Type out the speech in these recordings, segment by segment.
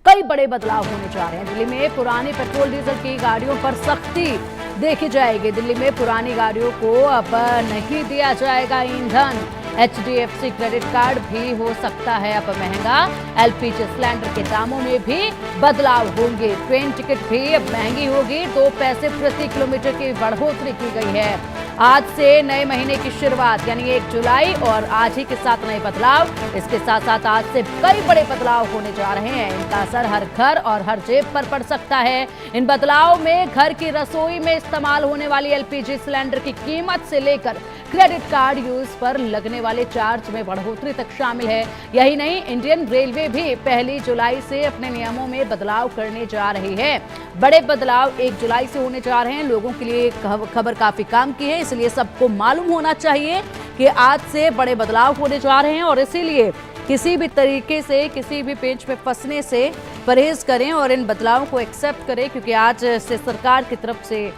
कई बड़े बदलाव होने जा रहे हैं। दिल्ली में पुरानी पेट्रोल डीजल की गाड़ियों पर सख्ती देखी जाएगी। दिल्ली में पुरानी गाड़ियों को अब नहीं दिया जाएगा ईंधन। HDFC क्रेडिट कार्ड भी हो सकता है अब महंगा। LPG सिलेंडर के दामों में भी बदलाव होंगे। ट्रेन टिकट भी अब महंगी होगी। 2 पैसे प्रति किलोमीटर की बढ़ोतरी की गई है। आज से नए महीने की शुरुआत यानी 1 जुलाई और आज ही के साथ नए बदलाव। इसके साथ साथ आज से कई बड़े बदलाव होने जा रहे हैं। इनका असर हर घर और हर जेब पर पड़ सकता है। इन बदलाव में घर की रसोई में इस्तेमाल होने वाली LPG सिलेंडर की कीमत से लेकर क्रेडिट कार्ड यूज पर लगने वाले चार्ज में बढ़ोतरी तक शामिल है। यही नहीं, इंडियन रेलवे भी 1 जुलाई से अपने नियमों में बदलाव करने जा रही है। बड़े बदलाव 1 जुलाई से होने जा रहे हैं। लोगों के लिए खबर काफी काम की है, इसलिए सबको मालूम होना चाहिए कि आज से बड़े बदलाव होने जा रहे हैं और इसीलिए किसी भी तरीके से किसी भी पेच में फंसने से परहेज करें और इन बदलावों को एक्सेप्ट करें, क्योंकि आज से सरकार की तरफ से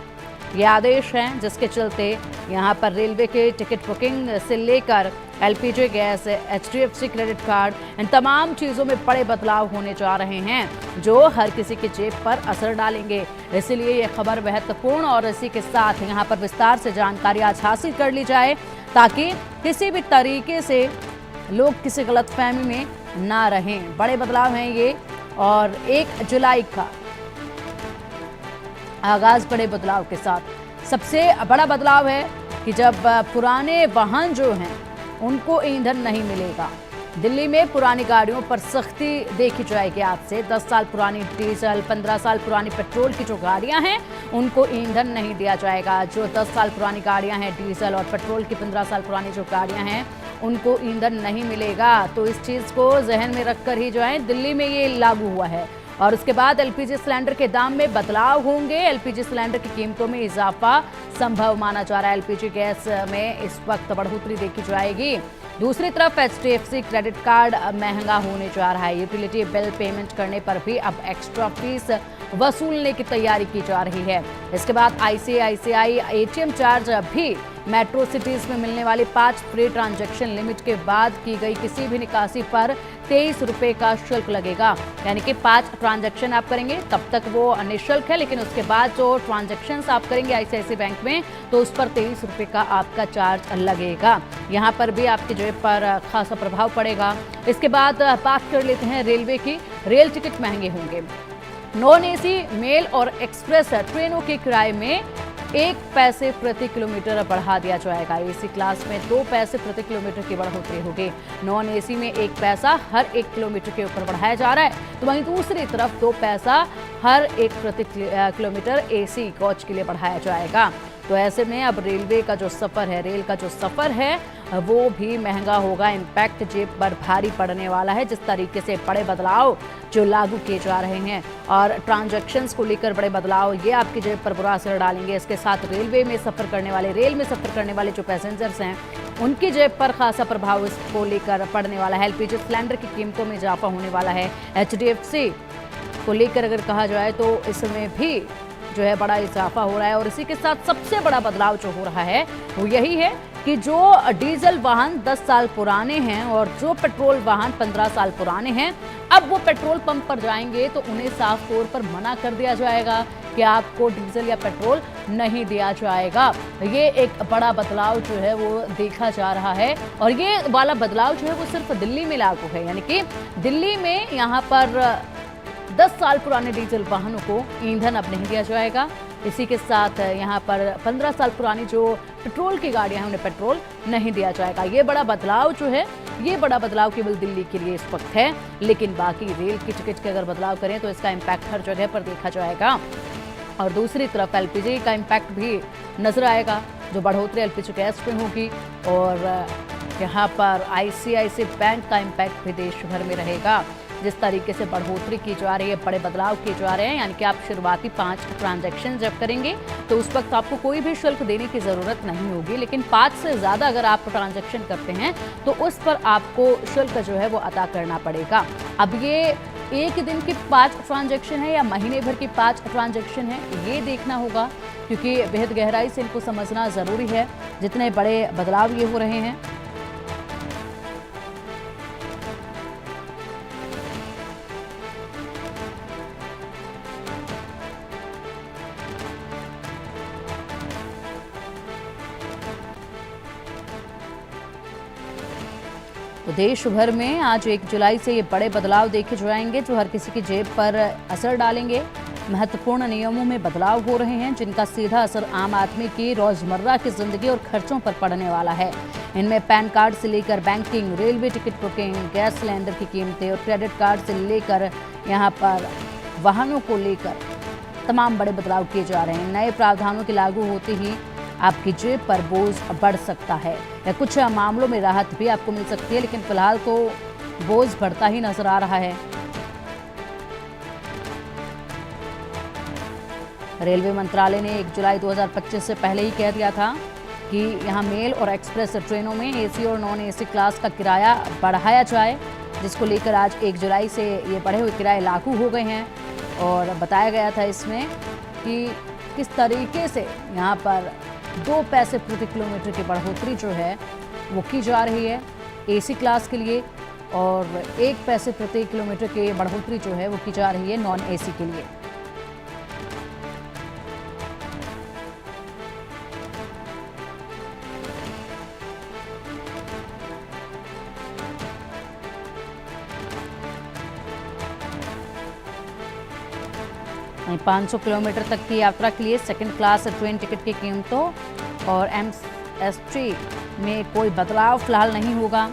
ये आदेश हैं जिसके चलते यहाँ पर रेलवे के टिकट बुकिंग से लेकर LPG gas, HDFC credit card, इन तमाम चीज़ों में बड़े बदलाव होने जा रहे हैं जो हर किसी की जेब पर असर डालेंगे। इसीलिए ये खबर महत्वपूर्ण और इसी के साथ यहाँ पर विस्तार से जानकारी आज हासिल कर ली जाए ताकि किसी भी तरीके से लोग किसी गलतफहमी में ना रहें। बड़े बदलाव हैं ये और 1 जुलाई का आगाज बड़े बदलाव के साथ। सबसे बड़ा बदलाव है कि जब पुराने वाहन जो हैं उनको ईंधन नहीं मिलेगा। दिल्ली में पुरानी गाड़ियों पर सख्ती देखी जाएगी आज से। 10 साल पुरानी डीजल, 15 साल पुरानी पेट्रोल की जो गाड़ियां हैं उनको ईंधन नहीं दिया जाएगा। जो 10 साल पुरानी गाड़ियां हैं डीजल और पेट्रोल की 15 साल पुरानी जो गाड़ियां हैं उनको ईंधन नहीं मिलेगा। तो इस चीज़ को जहन में रखकर ही जो है दिल्ली में ये लागू हुआ है। और उसके बाद LPG सिलेंडर के दाम में बदलाव होंगे। LPG सिलेंडर की कीमतों में इजाफा संभव माना जा रहा है। LPG गैस में इस वक्त बढ़ोतरी देखी जाएगी। दूसरी तरफ HDFC क्रेडिट कार्ड महंगा होने जा रहा है। यूटिलिटी बिल पेमेंट करने पर भी अब एक्स्ट्रा फीस वसूलने की तैयारी की जा रही है। इसके बाद ICICI ATM चार्ज भी मेट्रो सिटीज में मिलने वाली 5 फ्री ट्रांजैक्शन लिमिट के बाद की गई किसी भी निकासी पर 23 रुपये का शुल्क लगेगा। यानी कि 5 ट्रांजैक्शन आप करेंगे तब तक वो निःशुल्क है, लेकिन उसके बाद जो ट्रांजैक्शन आप करेंगे ICICI बैंक में तो उस पर 23 रुपये का आपका चार्ज लगेगा। यहाँ पर भी आपकी जेब पर खासा प्रभाव पड़ेगा। इसके बाद बात कर लेते हैं रेलवे की। रेल टिकट महंगे होंगे। नॉन AC, मेल और एक्सप्रेस ट्रेनों के किराए में 1 पैसे प्रति किलोमीटर बढ़ा दिया जाएगा। AC क्लास में 2 पैसे प्रति किलोमीटर की बढ़ोतरी होगी। नॉन AC में 1 पैसा हर 1 किलोमीटर के ऊपर बढ़ाया जा रहा है, तो वहीं दूसरी तरफ 2 पैसा हर 1 प्रति किलोमीटर AC कोच के लिए बढ़ाया जाएगा। तो ऐसे में अब रेलवे का जो सफ़र है, रेल का जो सफ़र है वो भी महंगा होगा। इम्पैक्ट जेब पर भारी पड़ने वाला है जिस तरीके से बड़े बदलाव जो लागू किए जा रहे हैं और ट्रांजैक्शंस को लेकर बड़े बदलाव ये आपकी जेब पर बुरा असर डालेंगे। इसके साथ रेल में सफ़र करने वाले जो पैसेंजर्स हैं उनकी जेब पर खासा प्रभाव इसको लेकर पड़ने वाला है। LPG सिलेंडर की कीमतों में इजाफा होने वाला है। HDFC को लेकर अगर कहा जाए तो इसमें भी जो है बड़ा इजाफा हो रहा है। और इसी के साथ सबसे बड़ा बदलाव जो हो रहा है वो यही है कि जो डीजल वाहन 10 साल पुराने हैं और जो पेट्रोल वाहन 15 साल पुराने हैं, अब वो पेट्रोल पंप पर जाएंगे तो उन्हें साफ तौर पर मना कर दिया जाएगा कि आपको डीजल या पेट्रोल नहीं दिया जाएगा। ये एक बड़ा बदलाव जो है वो देखा जा रहा है और ये वाला बदलाव जो है वो सिर्फ दिल्ली में लागू है। यानी कि दिल्ली में यहाँ पर 10 साल पुराने डीजल वाहनों को ईंधन अब नहीं दिया जाएगा। इसी के साथ यहाँ पर 15 साल पुरानी जो पेट्रोल की गाड़ियां हैं उन्हें पेट्रोल नहीं दिया जाएगा। ये बड़ा बदलाव जो है, ये बड़ा बदलाव केवल दिल्ली के लिए इस वक्त है, लेकिन बाकी रेल की टिकट के अगर बदलाव करें तो इसका इम्पैक्ट हर जगह पर देखा जाएगा। और दूसरी तरफ LPG का इम्पैक्ट भी नजर आएगा, जो बढ़ोतरी LPG गैस में होगी। और यहाँ पर ICICI बैंक का इम्पैक्ट भी देश भर में रहेगा। जिस तरीके से बढ़ोतरी की जा रही है, बड़े बदलाव किए जा रहे हैं, यानी कि आप शुरुआती 5 ट्रांजैक्शन जब करेंगे तो उस वक्त आपको कोई भी शुल्क देने की ज़रूरत नहीं होगी, लेकिन 5 से ज़्यादा अगर आप ट्रांजैक्शन करते हैं तो उस पर आपको शुल्क जो है वो अदा करना पड़ेगा। अब ये एक दिन की 5 ट्रांजैक्शन है या महीने भर की 5 ट्रांजैक्शन है, ये देखना होगा, क्योंकि बेहद गहराई से इनको समझना ज़रूरी है जितने बड़े बदलाव ये हो रहे हैं। तो देश भर में आज 1 जुलाई से ये बड़े बदलाव देखे जाएंगे जो हर किसी की जेब पर असर डालेंगे। महत्वपूर्ण नियमों में बदलाव हो रहे हैं जिनका सीधा असर आम आदमी की रोजमर्रा की जिंदगी और खर्चों पर पड़ने वाला है। इनमें पैन कार्ड से लेकर banking, railway ticket booking, gas cylinder की कीमतें और क्रेडिट कार्ड से लेकर यहाँ पर वाहनों को लेकर तमाम बड़े बदलाव किए जा रहे हैं। नए प्रावधानों के लागू होते ही आपकी जेब पर बोझ बढ़ सकता है या कुछ मामलों में राहत भी आपको मिल सकती है, लेकिन फिलहाल तो बोझ बढ़ता ही नजर आ रहा है। रेलवे मंत्रालय ने 1 जुलाई 2025 से पहले ही कह दिया था कि यहां मेल और एक्सप्रेस ट्रेनों में एसी और नॉन एसी क्लास का किराया बढ़ाया जाए, जिसको लेकर आज 1 जुलाई से ये बढ़े हुए किराए लागू हो गए हैं। और बताया गया था इसमें कि किस तरीके से यहाँ पर 2 पैसे प्रति किलोमीटर की बढ़ोतरी जो है वो की जा रही है एसी क्लास के लिए, और 1 पैसे प्रति किलोमीटर की बढ़ोतरी जो है वो की जा रही है नॉन एसी के लिए। वहीं 500 किलोमीटर तक की यात्रा के लिए सेकंड क्लास ट्रेन टिकट की कीमतों और MST में कोई बदलाव फिलहाल नहीं होगा,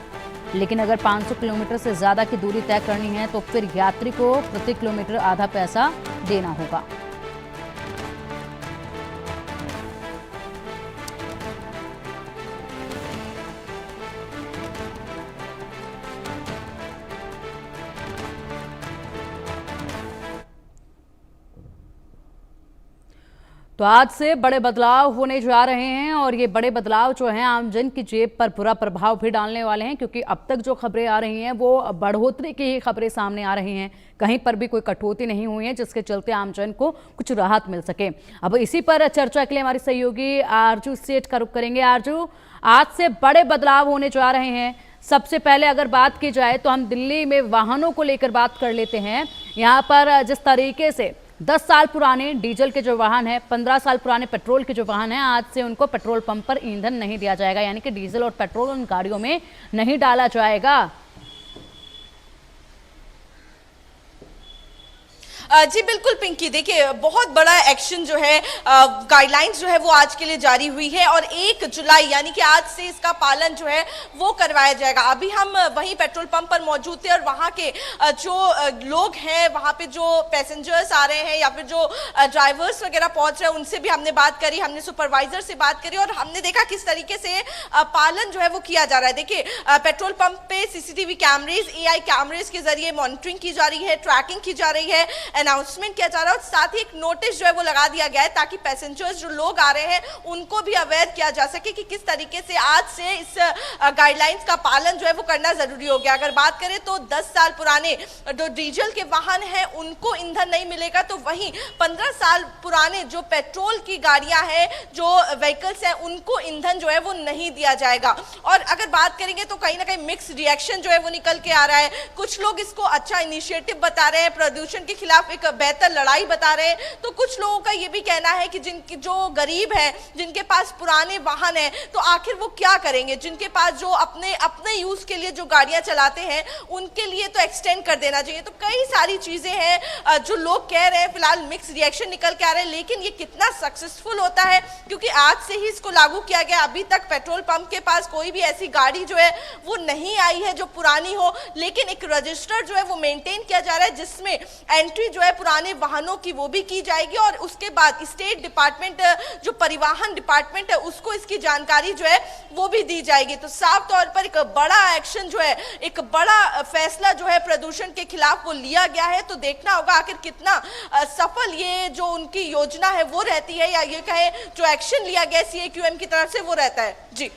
लेकिन अगर 500 किलोमीटर से ज़्यादा की दूरी तय करनी है तो फिर यात्री को प्रति किलोमीटर आधा पैसा देना होगा। तो आज से बड़े बदलाव होने जा रहे हैं और ये बड़े बदलाव जो हैं आमजन की जेब पर बुरा प्रभाव भी डालने वाले हैं, क्योंकि अब तक जो खबरें आ रही हैं वो बढ़ोतरी की ही खबरें सामने आ रही हैं। कहीं पर भी कोई कटौती नहीं हुई है जिसके चलते आमजन को कुछ राहत मिल सके। अब इसी पर चर्चा के लिए हमारी सहयोगी आरजू सेठ का रुख करेंगे। आरजू, आज से बड़े बदलाव होने जा रहे हैं। सबसे पहले अगर बात की जाए तो हम दिल्ली में वाहनों को लेकर बात कर लेते हैं। यहाँ पर जिस तरीके से 10 साल पुराने डीजल के जो वाहन है, 15 साल पुराने पेट्रोल के जो वाहन हैं, आज से उनको पेट्रोल पंप पर ईंधन नहीं दिया जाएगा, यानी कि डीजल और पेट्रोल उन गाड़ियों में नहीं डाला जाएगा। जी बिल्कुल पिंकी, देखिए बहुत बड़ा एक्शन जो है, गाइडलाइंस जो है वो आज के लिए जारी हुई है और 1 जुलाई यानी कि आज से इसका पालन जो है वो करवाया जाएगा। अभी हम वहीं पेट्रोल पंप पर मौजूद थे और वहाँ के जो लोग हैं, वहाँ पे जो पैसेंजर्स आ रहे हैं या फिर जो ड्राइवर्स वगैरह पहुंच रहे हैं उनसे भी हमने बात करी, हमने सुपरवाइजर से बात करी और हमने देखा किस तरीके से पालन जो है वो किया जा रहा है। देखिए पेट्रोल पंप पे CCTV कैमरेज, AI कैमरेज के जरिए मॉनिटरिंग की जा रही है, ट्रैकिंग की जा रही है, अनाउंसमेंट किया जा रहा है और साथ ही एक नोटिस जो है वो लगा दिया गया है ताकि पैसेंजर्स जो लोग आ रहे हैं उनको भी अवेयर किया जा सके कि किस तरीके से आज से इस गाइडलाइंस का पालन जो है वो करना जरूरी हो गया। अगर बात करें तो 10 साल पुराने जो डीजल के वाहन हैं उनको ईंधन नहीं मिलेगा, तो वहीं 15 साल पुराने जो पेट्रोल की गाड़ियां हैं, जो व्हीकल्स हैं, उनको ईंधन जो है वो नहीं दिया जाएगा। और अगर बात करेंगे तो कहीं ना कहीं मिक्स रिएक्शन जो है वो निकल के आ रहा है। कुछ लोग इसको अच्छा इनिशिएटिव बता रहे हैं, प्रदूषण के खिलाफ एक बेहतर लड़ाई बता रहे हैं, तो कुछ लोगों का ये भी कहना है कि जिनकी जो गरीब है, जिनके पास पुराने वाहन है, तो आखिर वो क्या करेंगे, जिनके पास जो अपने यूज के लिए जो गाड़ियां चलाते हैं उनके लिए तो एक्सटेंड कर देना चाहिए। तो कई सारी चीजें हैं जो लोग कह रहे हैं। फिलहाल मिक्स रिएक्शन निकल के आ रहे हैं, लेकिन ये कितना सक्सेसफुल होता है क्योंकि आज से ही इसको लागू किया गया। अभी तक पेट्रोल पंप के पास कोई भी ऐसी गाड़ी जो है वो नहीं आई है जो पुरानी हो, लेकिन एक रजिस्टर जो है वो मेंटेन किया जा रहा है जिसमें एंट्री जो है पुराने वाहनों की वो भी की जाएगी और उसके बाद स्टेट डिपार्टमेंट जो परिवहन डिपार्टमेंट है उसको इसकी जानकारी जो है वो भी दी जाएगी। तो साफ तौर पर एक बड़ा एक्शन जो है, एक बड़ा फैसला जो है प्रदूषण के खिलाफ वो लिया गया है। तो देखना होगा आखिर कितना सफल ये जो उनकी योजना है वो रहती है, या ये कहे जो एक्शन लिया गया CAQM की तरफ से वो रहता है। जी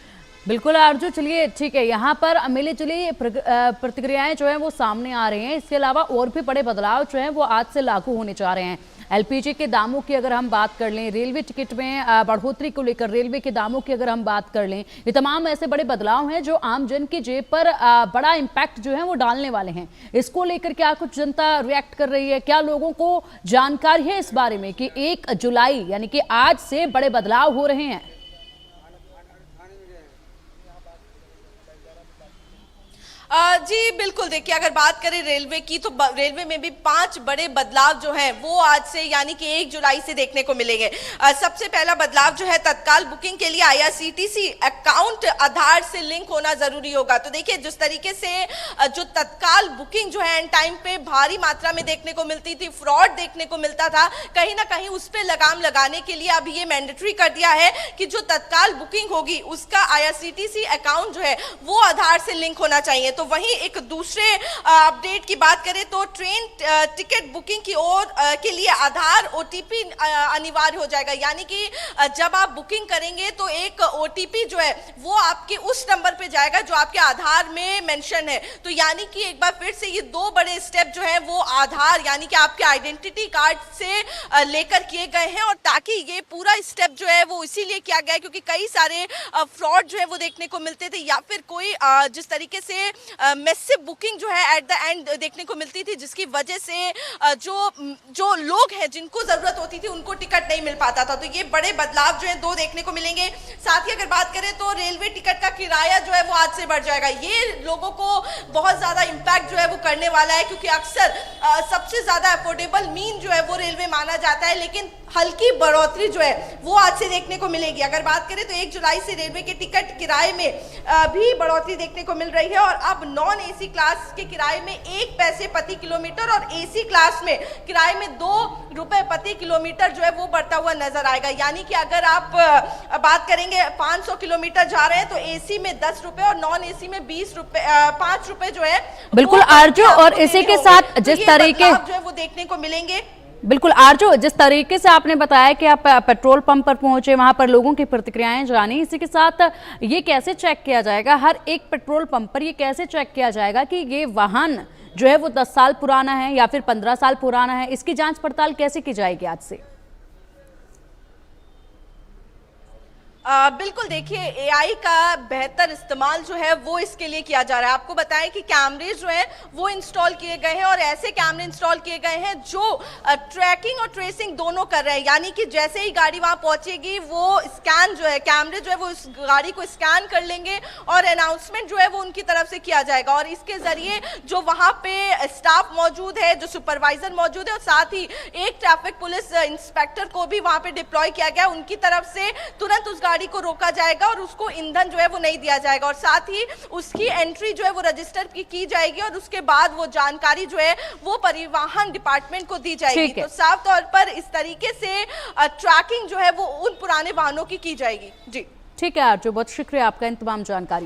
बिल्कुल आरजू, चलिए ठीक है, यहाँ पर मिली जुली प्रतिक्रियाएं जो है वो सामने आ रही हैं। इसके अलावा और भी बड़े बदलाव जो हैं वो आज से लागू होने जा रहे हैं। LPG के दामों की अगर हम बात कर लें, रेलवे टिकट में बढ़ोतरी को लेकर रेलवे के दामों की अगर हम बात कर लें, ये तमाम ऐसे बड़े बदलाव हैं जो आम जन की जेब पर बड़ा इम्पैक्ट जो है वो डालने वाले हैं। इसको लेकर क्या कुछ जनता रिएक्ट कर रही है, क्या लोगों को जानकारी है इस बारे में कि 1 जुलाई यानी कि आज से बड़े बदलाव हो रहे हैं? जी बिल्कुल, देखिए अगर बात करें रेलवे की तो रेलवे में भी 5 बड़े बदलाव जो हैं वो आज से यानी कि 1 जुलाई से देखने को मिलेंगे। सबसे पहला बदलाव जो है, तत्काल बुकिंग के लिए आईआरसीटीसी अकाउंट आधार से लिंक होना जरूरी होगा। तो देखिए जिस तरीके से जो तत्काल बुकिंग जो है एंड टाइम पे भारी मात्रा में देखने को मिलती थी, फ्रॉड देखने को मिलता था, कहीं ना कहीं उस पर लगाम लगाने के लिए अब ये मैंडेटरी कर दिया है कि जो तत्काल बुकिंग होगी उसका आईआरसीटीसी अकाउंट जो है वो आधार से लिंक होना चाहिए। तो वहीं एक दूसरे अपडेट की बात करें तो ट्रेन टिकट बुकिंग की ओर के लिए आधार ओटीपी अनिवार्य हो जाएगा, यानी कि जब आप बुकिंग करेंगे तो एक ओटीपी जो है वो आपके उस नंबर पे जाएगा जो आपके आधार में मेंशन है। तो यानी कि एक बार फिर से ये 2 बड़े स्टेप जो है वो आधार यानी कि आपके आइडेंटिटी कार्ड से लेकर किए गए हैं, और ताकि ये पूरा स्टेप जो है वो इसीलिए किया गया है क्योंकि कई सारे फ्रॉड जो है वो देखने को मिलते थे, या फिर कोई जिस तरीके से मैसिव बुकिंग जो है एट द एंड देखने को मिलती थी, जिसकी वजह से जो लोग हैं जिनको जरूरत होती थी उनको टिकट नहीं मिल पाता था। तो ये बड़े बदलाव जो है 2 देखने को मिलेंगे। साथ ही अगर बात करें तो रेलवे टिकट का किराया जो है वो आज से बढ़ जाएगा। ये लोगों को बहुत ज्यादा इंपैक्ट जो है वो करने वाला है, क्योंकि अक्सर सबसे ज्यादा अफोर्डेबल मीन जो है वो रेलवे माना जाता है, लेकिन हल्की बढ़ोतरी जो है वो आज से देखने को मिलेगी। अगर बात करें तो 1 जुलाई से रेलवे के टिकट किराए में भी बढ़ोतरी देखने को मिल रही है, और अब नॉन एसी क्लास के किराए में 1 पैसे प्रति किलोमीटर और एसी क्लास में किराए में 2 रुपए प्रति किलोमीटर जो है वो बढ़ता हुआ नजर आएगा। यानी कि अगर आप बात करेंगे 500 किलोमीटर जा रहे हैं तो एसी में 10 रुपए और नॉन एसी में 5 रुपए जो है बिल्कुल आरजू, और इसी के साथ जिस तरीके जो है वो देखने को मिलेंगे। बिल्कुल आरजू, जिस तरीके से आपने बताया कि आप पेट्रोल पंप पर पहुंचे, वहां पर लोगों की प्रतिक्रियाएं जानी, इसी के साथ ये कैसे चेक किया जाएगा हर एक पेट्रोल पंप पर, ये कैसे चेक किया जाएगा कि ये वाहन जो है वो 10 साल पुराना है या फिर 15 साल पुराना है? इसकी जांच पड़ताल कैसे की जाएगी आज से? बिल्कुल, देखिए एआई का बेहतर इस्तेमाल जो है वो इसके लिए किया जा रहा है। आपको बताएं कि कैमरे जो है वो इंस्टॉल किए गए हैं, और ऐसे कैमरे इंस्टॉल किए गए हैं जो ट्रैकिंग और ट्रेसिंग दोनों कर रहे हैं। यानी कि जैसे ही गाड़ी वहां पहुंचेगी वो स्कैन जो है, कैमरे जो है वो उस गाड़ी को स्कैन कर लेंगे और अनाउंसमेंट जो है वो उनकी तरफ से किया जाएगा, और इसके जरिए जो वहां पे स्टाफ मौजूद है, जो सुपरवाइजर मौजूद है, और साथ ही एक ट्रैफिक पुलिस इंस्पेक्टर को भी वहां पे डिप्लॉय किया गया, उनकी तरफ से तुरंत उस गाड़ी को रोका जाएगा और उसको ईंधन जो है वो नहीं दिया जाएगा, और साथ ही उसकी एंट्री जो है वो रजिस्टर की जाएगी, और उसके बाद वो जानकारी जो है वो परिवहन डिपार्टमेंट को दी जाएगी। तो साफ तौर पर इस तरीके से ट्रैकिंग जो है वो उन पुराने वाहनों की जाएगी। जी ठीक है आरजू, बहुत शुक्रिया आपका इन तमाम जानकारी।